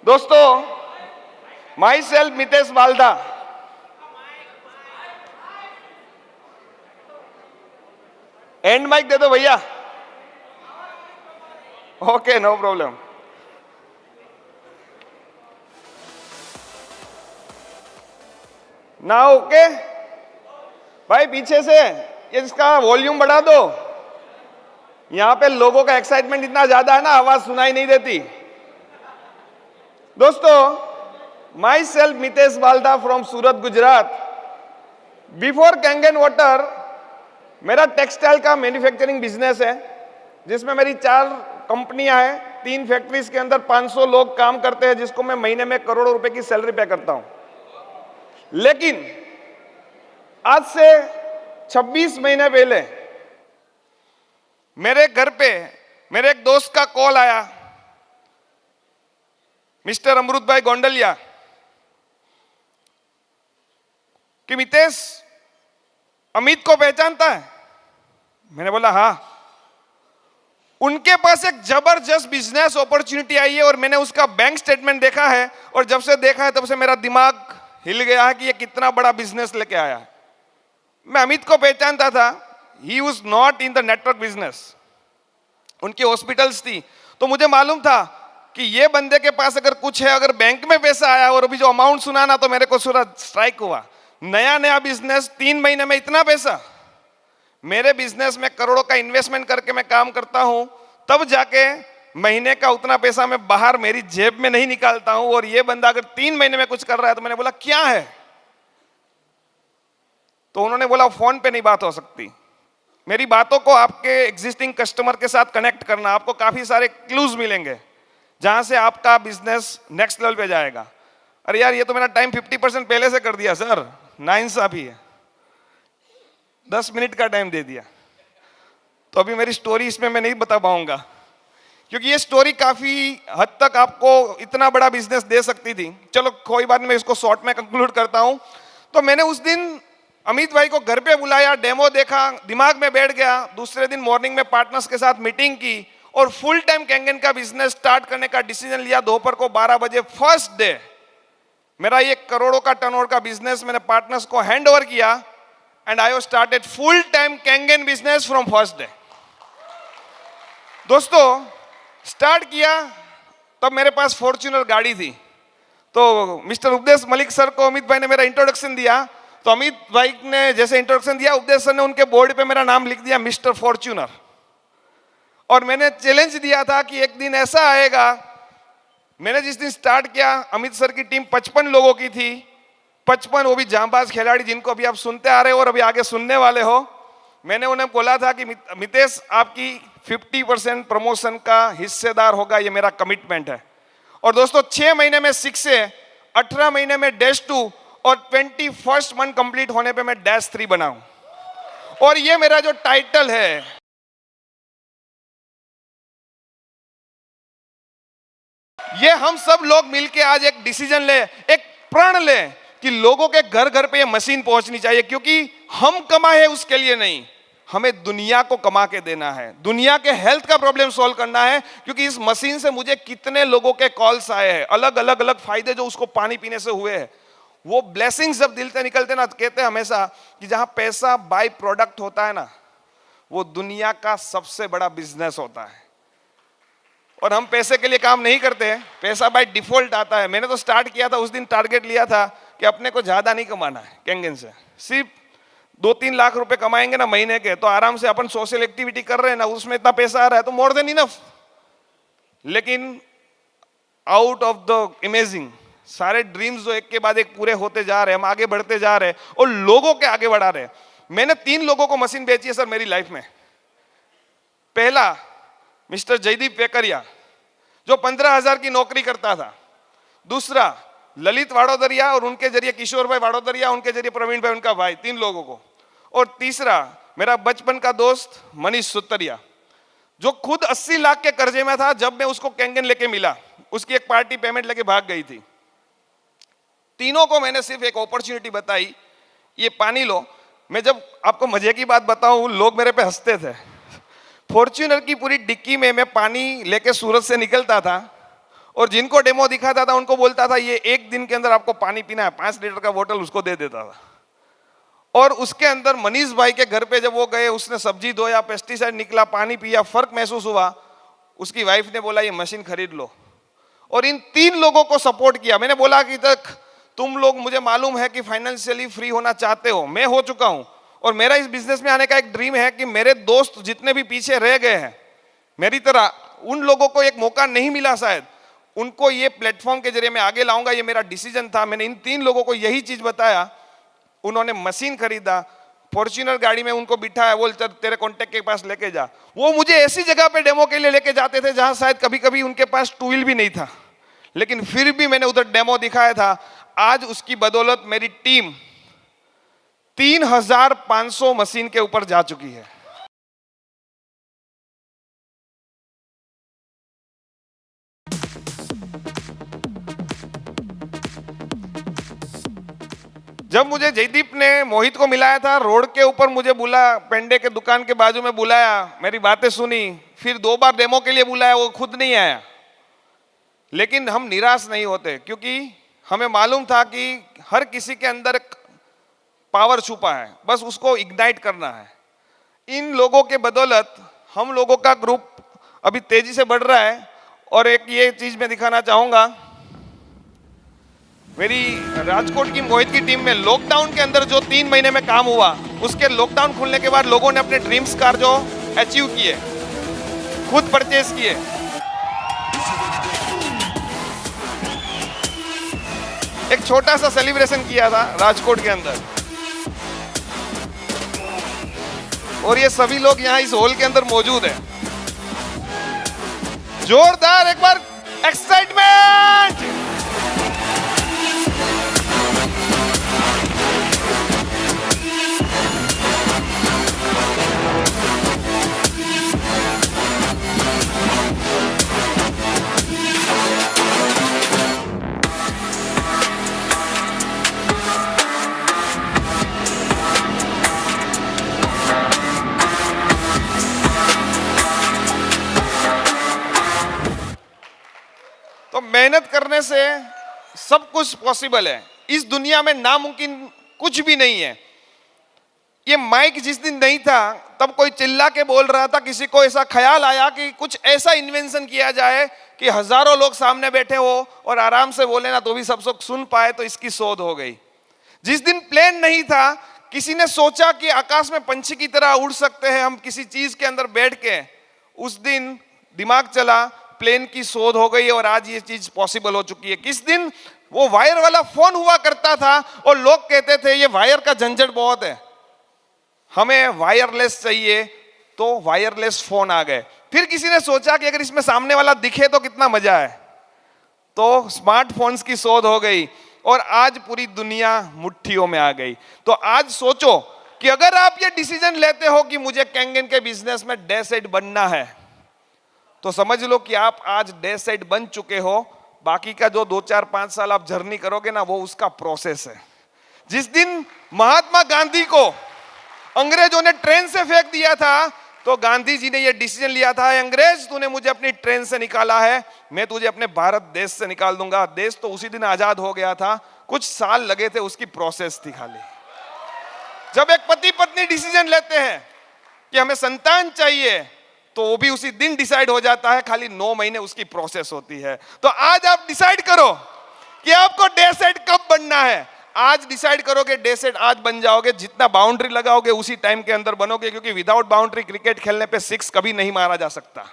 दोस्तों, myself Mitesh Balda. And mike दे दो भैया। Okay, no problem. ना ओके भाई, पीछे से ये इसका वॉल्यूम बढ़ा दो। यहां पे लोगों का एक्साइटमेंट इतना ज्यादा है ना, आवाज सुनाई नहीं देती। दोस्तों, myself Mitesh Balda from Surat, Gujarat. Before Kangen water मेरा टेक्सटाइल का मैन्युफैक्चरिंग बिजनेस है, जिसमें मेरी 4 कंपनियां हैं। 3 फैक्ट्रीज के अंदर 500 लोग काम करते हैं, जिसको मैं महीने में करोड़ों रुपए की सैलरी पे करता हूं। लेकिन आज से 26 महीने पहले मेरे घर पे मेरे एक दोस्त का कॉल आया, मिस्टर अमृत भाई गोंडलिया, कि मितेश अमित को पहचानता है? मैंने बोला हाँ। उनके पास एक जबरदस्त बिजनेस अपॉर्चुनिटी आई है और मैंने उसका बैंक स्टेटमेंट देखा है, और जब से देखा है तब से मेरा दिमाग हिल गया है कि ये कितना बड़ा बिजनेस लेके आया है। मैं अमित को पहचानता था, he was not in the network business. उनकी हॉस्पिटल्स थी, तो मुझे मालूम था कि ये बंदे के पास अगर कुछ है, अगर बैंक में पैसा आया, और अभी जो अमाउंट सुना ना, तो मेरे को पूरा स्ट्राइक हुआ। नया बिजनेस, 3 महीने में इतना पैसा। मेरे बिजनेस में करोड़ों का इन्वेस्टमेंट करके मैं काम करता हूं, तब जाके महीने का उतना पैसा मैं बाहर मेरी जेब में नहीं निकालता हूं, और ये बंदा अगर 3 महीने में कुछ कर रहा है। तो मैंने बोला क्या है? तो उन्होंने बोला फोन पे नहीं बात हो सकती। मेरी बातों को आपके एग्जिस्टिंग कस्टमर के साथ कनेक्ट करना, आपको काफी सारे क्लूज मिलेंगे जहां से आपका बिजनेस नेक्स्ट लेवल पे जाएगा। अरे यार, ये तो मेरा टाइम 50% पहले से कर दिया सर, नाइंसाफी है। 10 मिनट का टाइम दे दिया। तो अभी मेरी स्टोरी इसमें मैं नहीं बता पाऊंगा, क्योंकि ये स्टोरी काफी हद तक आपको इतना बड़ा बिजनेस दे सकती थी। चलो कोई बात नहीं, मैं इसको शॉर्ट में कंक्लूड करता हूं। तो मैंने उस दिन अमित भाई को घर पे बुलाया, डेमो देखा, दिमाग में बैठ गया। दूसरे दिन मॉर्निंग में पार्टनर्स के साथ मीटिंग की और फुल टाइम कैंगन का बिजनेस स्टार्ट करने का डिसीजन लिया। दोपहर को 12 बजे फर्स्ट डे मेरा ये करोड़ों का टर्नओवर का बिजनेस मैंने पार्टनर्स को हैंड ओवर किया, and I started full time Kangen business from first day. दोस्तों, स्टार्ट किया तब मेरे पास फॉर्च्यूनर गाड़ी थी। तो मिस्टर उपदेश मलिक सर को अमित भाई ने मेरा इंट्रोडक्शन दिया। तो अमित भाई ने जैसे इंट्रोडक्शन दिया, उपदेश सर ने उनके बोर्ड पे मेरा नाम लिख दिया मिस्टर फॉर्च्यूनर। और मैंने चैलेंज दिया था कि एक दिन ऐसा आएगा। मैंने जिस दिन स्टार्ट किया, अमित सर की टीम 55 लोगों की थी। 55, वो भी जांबाज खिलाड़ी, जिनको अभी आप सुनते आ रहे हो और अभी आगे सुनने वाले हो। मैंने उन्हें बोला था कि मितेश, आपकी 50% प्रमोशन का हिस्सेदार होगा, ये मेरा कमिटमेंट है। और दोस्तों, 6 महीने में 6 से 18 महीने में -2 और 21st मंथ कंप्लीट होने पे मैं -3 बना हूं। और ये मेरा जो टाइटल है, ये हम सब लोग मिलके आज एक डिसीजन ले, एक प्रण ले कि लोगों के घर घर पे ये मशीन पहुंचनी चाहिए। क्योंकि हम कमाए उसके लिए नहीं, हमें दुनिया को कमा के देना है, दुनिया के हेल्थ का प्रॉब्लम सॉल्व करना है। क्योंकि इस मशीन से मुझे कितने लोगों के कॉल्स आए हैं, अलग अलग फायदे जो उसको पानी पीने से हुए हैं। वो ब्लेसिंग्स जब दिल से निकलते ना, कहते हैं हमेशा कि जहां पैसा बाय प्रोडक्ट होता है ना, वो दुनिया का सबसे बड़ा बिजनेस होता है। और हम पैसे के लिए काम नहीं करते हैं, पैसा बाय डिफॉल्ट आता है। मैंने तो स्टार्ट किया था, उस दिन टारगेट लिया था कि अपने को ज्यादा नहीं कमाना है कैंगन से, सिर्फ 2-3 लाख रुपए कमाएंगे ना महीने के, तो आराम से अपन सोशल एक्टिविटी कर रहे हैं ना, उसमें इतना पैसा आ रहा है तो मोर देन इनफ। लेकिन आउट ऑफ द इमेजिंग, सारे ड्रीम्स जो एक के बाद एक पूरे होते जा रहे हैं, हम आगे बढ़ते जा रहे हैं और लोगों के आगे बढ़ा रहे हैं। मैंने 3 लोगों को मशीन बेची है सर मेरी लाइफ में। पहला मिस्टर जयदीप वेकरिया, जो 15,000 की नौकरी करता था। दूसरा ललित वाडोदरिया, और उनके जरिए किशोर भाई वाडोदरिया, उनके जरिए प्रवीण भाई उनका भाई, 3 लोगों को। और तीसरा मेरा बचपन का दोस्त मनीष सुतरिया, जो खुद 80 लाख के कर्जे में था जब मैं उसको कैंगन लेके मिला। उसकी एक पार्टी पेमेंट लेके भाग गई थी। तीनों को मैंने सिर्फ एक अपॉर्चुनिटी बताई, ये पानी लो। मैं जब आपको मजे की बात बताऊं, लोग मेरे पे हंसते थे। फॉर्च्यूनर की पूरी डिक्की में मैं पानी लेके सूरत से निकलता था और जिनको डेमो दिखाता था उनको बोलता था ये एक दिन के अंदर आपको पानी पीना है, 5 लीटर का बोतल उसको दे देता था। और उसके अंदर मनीष भाई के घर पे जब वो गए, उसने सब्जी धोया, पेस्टिसाइड निकला, पानी पिया, फर्क महसूस हुआ। उसकी वाइफ ने बोला ये मशीन खरीद लो, और इन 3 लोगों को सपोर्ट किया। मैंने बोला कि तक तुम लोग, मुझे मालूम है कि फाइनेंशियली फ्री होना चाहते हो, मैं हो चुका हूं, और मेरा इस बिजनेस में आने का एक ड्रीम है कि मेरे दोस्त जितने भी पीछे रह गए हैं मेरी तरह, उन लोगों को एक मौका नहीं मिला शायद, उनको ये प्लेटफॉर्म के जरिए मैं आगे लाऊंगा। ये मेरा डिसीजन था। मैंने इन 3 लोगों को यही चीज बताया। उन्होंने मशीन खरीदा, फॉर्च्यूनर गाड़ी में उनको बिठाया, बोल चल तेरे कॉन्टेक्ट के पास लेके जा। वो मुझे ऐसी जगह पे डेमो के लिए लेके जाते थे जहां शायद कभी कभी उनके पास टू व्हील भी नहीं था, लेकिन फिर भी मैंने उधर डेमो दिखाया था। आज उसकी बदौलत मेरी टीम 3500 मशीन के ऊपर जा चुकी है। जब मुझे जयदीप ने मोहित को मिलाया था, रोड के ऊपर मुझे बुला, पेंडे के दुकान के बाजू में बुलाया, मेरी बातें सुनी, फिर 2 बार डेमो के लिए बुलाया, वो खुद नहीं आया। लेकिन हम निराश नहीं होते, क्योंकि हमें मालूम था कि हर किसी के अंदर पावर छुपा है, बस उसको इग्नाइट करना है। इन लोगों के बदौलत हम लोगों का ग्रुप अभी तेजी से बढ़ रहा है। और एक ये चीज मैं दिखाना चाहूंगा, मेरी राजकोट की मोहित की टीम में लॉकडाउन के अंदर जो 3 महीने में काम हुआ, उसके लॉकडाउन खुलने के बाद लोगों ने अपने ड्रीम्स कार जो अचीव किए, खुद परचेस किए। एक छोटा सा सेलिब्रेशन किया था राजकोट के अंदर, और ये सभी लोग यहाँ इस हॉल के अंदर मौजूद हैं। जोरदार एक बार एक्साइटमेंट। तो मेहनत करने से सब कुछ पॉसिबल है। इस दुनिया में नामुमकिन कुछ भी नहीं है। ये माइक जिस दिन नहीं था तब कोई चिल्ला के बोल रहा था, किसी को ऐसा ख्याल आया कि कुछ ऐसा इन्वेंशन किया जाए कि हजारों लोग सामने बैठे हो और आराम से बोले ना तो भी सब लोग सुन पाए, तो इसकी शोध हो गई। जिस दिन प्लेन नहीं था, किसी ने सोचा कि आकाश में पंछी की तरह उड़ सकते हैं हम किसी चीज के अंदर बैठ के, उस दिन दिमाग चला, प्लेन की शोध हो गई और आज ये चीज पॉसिबल हो चुकी है। किस दिन वो वायर वाला फोन हुआ करता था और लोग कहते थे ये वायर का झंझट बहुत है, हमें वायरलेस चाहिए, तो वायरलेस फोन आ गए। फिर किसी ने सोचा कि अगर इसमें सामने वाला दिखे तो कितना मजा है, तो स्मार्टफोन्स की शोध हो गई और आज पूरी दुनिया मुट्ठियों में आ गई। तो आज सोचो कि अगर आप ये डिसीजन लेते हो कि मुझे कैंगन के बिजनेस में डैश साइड बनना है, तो समझ लो कि आप आज डैश साइड बन चुके हो। बाकी का जो 2, 4, 5 साल आप जर्नी करोगे ना, वो उसका प्रोसेस है। जिस दिन महात्मा गांधी को अंग्रेजों ने ट्रेन से फेंक दिया था, तो गांधी जी ने यह डिसीजन लिया था, अंग्रेज तूने मुझे अपनी ट्रेन से निकाला है, मैं तुझे अपने भारत देश से निकाल दूंगा। देश तो उसी दिन आजाद हो गया था, कुछ साल लगे थे, उसकी प्रोसेस थी खाली। जब एक पति पत्नी डिसीजन लेते हैं कि हमें संतान चाहिए, तो वो भी उसी दिन डिसाइड हो जाता है, खाली 9 महीने उसकी प्रोसेस होती है। तो आज आप डिसाइड करो कि आपको डैश साइड कब बनना है। आज डिसाइड करोगे, डैश साइड आज बन जाओगे। जितना बाउंड्री लगाओगे उसी टाइम के अंदर बनोगे, क्योंकि विदाउट बाउंड्री क्रिकेट खेलने पे 6 कभी नहीं मारा जा सकता।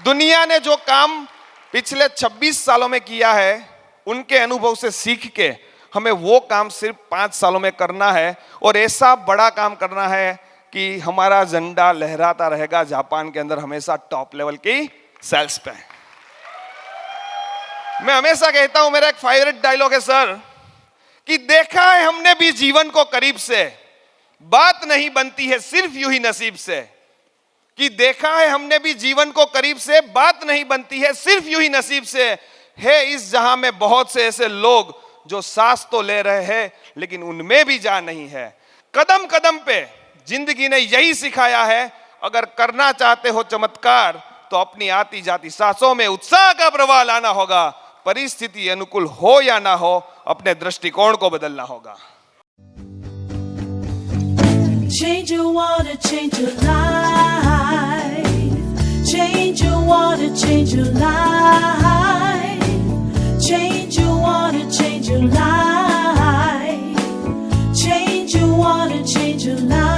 दुनिया ने जो काम पिछले 26 सालों में किया है, उनके अनुभव से सीख के हमें वो काम सिर्फ 5 सालों में करना है, और ऐसा बड़ा काम करना है कि हमारा झंडा लहराता रहेगा जापान के अंदर, हमेशा टॉप लेवल की सेल्स पे। मैं हमेशा कहता हूं, मेरा एक फेवरेट डायलॉग है सर, कि देखा है हमने भी जीवन को करीब से, बात नहीं बनती है सिर्फ यूं ही नसीब से। कि देखा है हमने भी जीवन को करीब से, बात नहीं बनती है सिर्फ यूं ही नसीब से। है इस जहां में बहुत से ऐसे लोग जो सांस तो ले रहे हैं, लेकिन उनमें भी जान नहीं है। कदम कदम पे जिंदगी ने यही सिखाया है, अगर करना चाहते हो चमत्कार, तो अपनी आती जाती सांसों में उत्साह का प्रवाह लाना होगा। परिस्थिति अनुकूल हो या ना हो, अपने दृष्टिकोण को बदलना होगा। Change your water, change your life. Change your water, change your life. Change your water, change your life. Change your water, change your life.